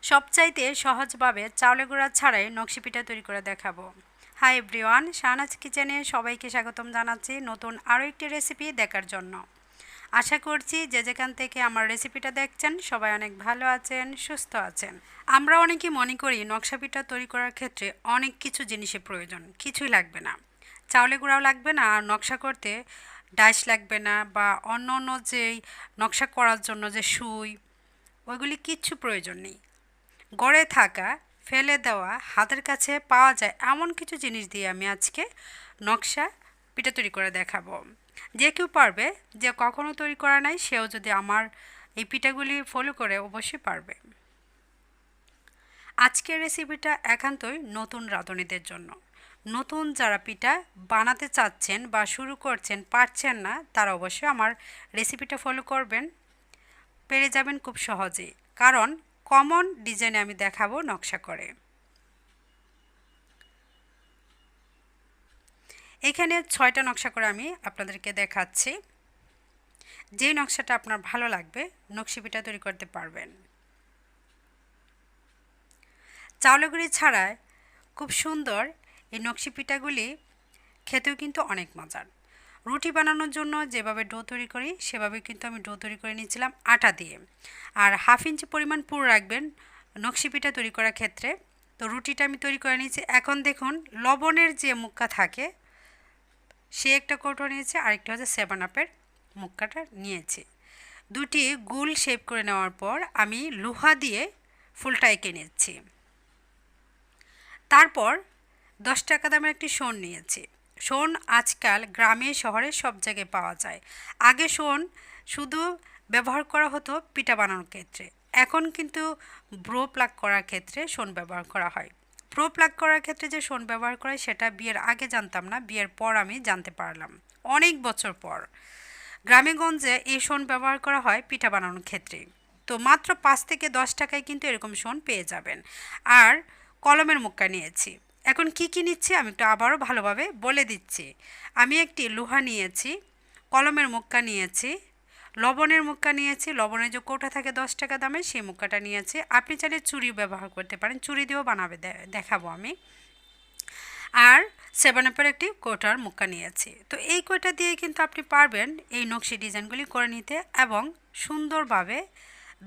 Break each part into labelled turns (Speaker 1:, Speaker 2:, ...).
Speaker 1: সবচাইতে সহজভাবে চাউলের গুঁড়া ছাড়াই নকশি পিঠা তৈরি করে দেখাবো। হাই এভরিওয়ান, শাহনাজ কিচেনে সবাইকে স্বাগতম জানাচ্ছি নতুন আরও একটি রেসিপি দেখার জন্য। আশা করছি যে যেখান থেকে আমার রেসিপিটা দেখছেন সবাই অনেক ভালো আছেন, সুস্থ আছেন। আমরা অনেকেই মনে করি নকশা পিঠা তৈরি করার ক্ষেত্রে অনেক কিছু জিনিসের প্রয়োজন, কিছুই লাগবে না, চাউলের গুঁড়াও লাগবে না, আর নকশা করতে ডাইস লাগবে না, বা অন্য অন্য যেই নকশা করার জন্য যে সুই, ওইগুলি কিচ্ছু প্রয়োজন নেই। গড়ে থাকা, ফেলে দেওয়া, হাতের কাছে পাওয়া যায় এমন কিছু জিনিস দিয়ে আমি আজকে নকশা পিঠা তৈরি করে দেখাবো। যে কেউ পারবে, যে কখনো তৈরি করা নাই সেও যদি আমার এই পিঠাগুলি ফলো করে অবশ্যই পারবে। আজকের রেসিপিটা একান্তই নতুন রাঁধুনিদের জন্য। নতুন যারা পিঠা বানাতে চাচ্ছেন বা শুরু করছেন, পারছেন না, তারা অবশ্যই আমার রেসিপিটা ফলো করবেন, পেরে যাবেন খুব সহজেই। কারণ কমন ডিজাইনে আমি দেখাবো নকশা করে। এখানে 6টা নকশা করে আমি আপনাদেরকে দেখাচ্ছি। যেই নকশাটা আপনার ভালো লাগবে নকশি পিঠা তৈরি করতে পারবেন। চাউলের গুঁড়ি ছাড়াই খুব সুন্দর এই নকশি পিঠাগুলি খেতেও কিন্তু অনেক মজার। রুটি বানানোর জন্য যেভাবে ডো তৈরি করি সেভাবে কিন্তু আমি ডো তৈরি করে নিয়েছিলাম আটা দিয়ে। আর 1/2 ইঞ্চি পরিমাণ পুর রাখবেন নকশি পিঠা তৈরি করার ক্ষেত্রে। তো রুটিটা আমি তৈরি করে নিয়েছি। এখন দেখুন, লবণের যে মুক্কা থাকে সে একটা কৌটো নিয়েছি, আরেকটা হচ্ছে 7 আপের মুক্কাটা নিয়েছি। দুটি গোল শেপ করে নেওয়ার পর আমি লোহা দিয়ে ফুলটা এঁকে নিচ্ছি। তারপর 10 টাকা দামের একটি শোন নিয়েছি। শোন আজকাল গ্রামে শহরে সব জায়গায় পাওয়া যায়। আগে শোন শুধু ব্যবহার করা হতো পিঠা বানানোর ক্ষেত্রে, এখন কিন্তু ব্রো প্লাগ করার ক্ষেত্রে শোন ব্যবহার করা হয়। ব্রো প্লাগ করার ক্ষেত্রে যে শোন ব্যবহার করে সেটা বিয়ের আগে জানতাম না, বিয়ের পর আমি জানতে পারলাম, অনেক বছর পর। গ্রামেগঞ্জে এই শোন ব্যবহার করা হয় পিঠা বানানোর ক্ষেত্রে। তো মাত্র 5 থেকে 10 টাকায় কিন্তু এরকম শোন পেয়ে যাবেন। আর কলমের মুক্কা নিয়েছি। এখন কি কি নিচ্ছি আমি একটু আবারও ভালোভাবে বলে দিচ্ছি। আমি একটি লোহা নিয়েছি, কলমের মুক্কা নিয়েছি, লবণের মুক্কা নিয়েছি, লবণের যে কৌটা থাকে 10 টাকা দামের সেই মুক্কাটা নিয়েছি। আপনি চাইলে চুরি ব্যবহার করতে পারেন, চুরি দিয়েও বানাবে দেখাবো আমি। আর 7 আপের একটি কৌটার মুক্কা নিয়েছি। তো এই কৌটা দিয়ে কিন্তু আপনি পারবেন এই নকশি ডিজাইনগুলি করে নিতে এবং সুন্দরভাবে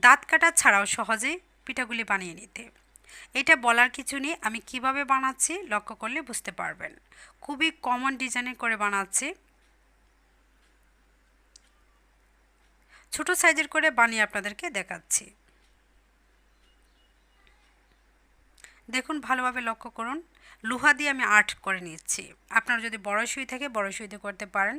Speaker 1: দাঁত কাটা ছাড়াও সহজেই পিঠাগুলি বানিয়ে নিতে। এটা বলার কিছু নেই, আমি কিভাবে বানাচ্ছি লক্ষ্য করলে বুঝতে পারবেন। খুবই কমন ডিজাইনে করে বানাচ্ছি। ছোট সাইজের করে বানিয়ে আপনাদেরকে দেখাচ্ছি। দেখুন, ভালোভাবে লক্ষ্য করুন, লোহা দিয়ে আমি আর্ট করে নিচ্ছি। আপনার যদি বড় সুই থাকে বড় সুই দিয়ে করতে পারেন।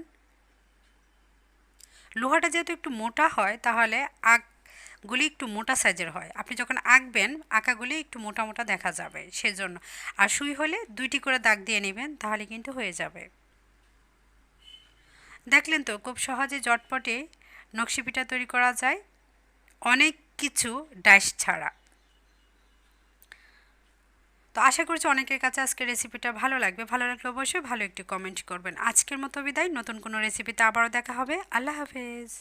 Speaker 1: লোহাটা যেহেতু একটু মোটা হয় তাহলে আঁকগুলি একটু মোটা সাইজের হয়। আপনি যখন আঁকবেন আঁকাগুলি একটু মোটা মোটা দেখা যাবে সেজন্য। আর সুই হলে 2টি করে দাগ দিয়ে নেবেন, তাহলে কিন্তু হয়ে যাবে। দেখলেন তো, খুব সহজে জটপটে নকশি পিঠা তৈরি করা যায়, অনেক কিছু ডাইস ছাড়া। তো আশা করছি অনেকের কাছে আজকের রেসিপিটা ভালো লাগবে। ভালো লাগলে অবশ্যই ভালো একটি কমেন্ট করবেন। আজকের মতো বিদায়, নতুন কোনো রেসিপিতে আবারও দেখা হবে। আল্লাহ হাফেজ।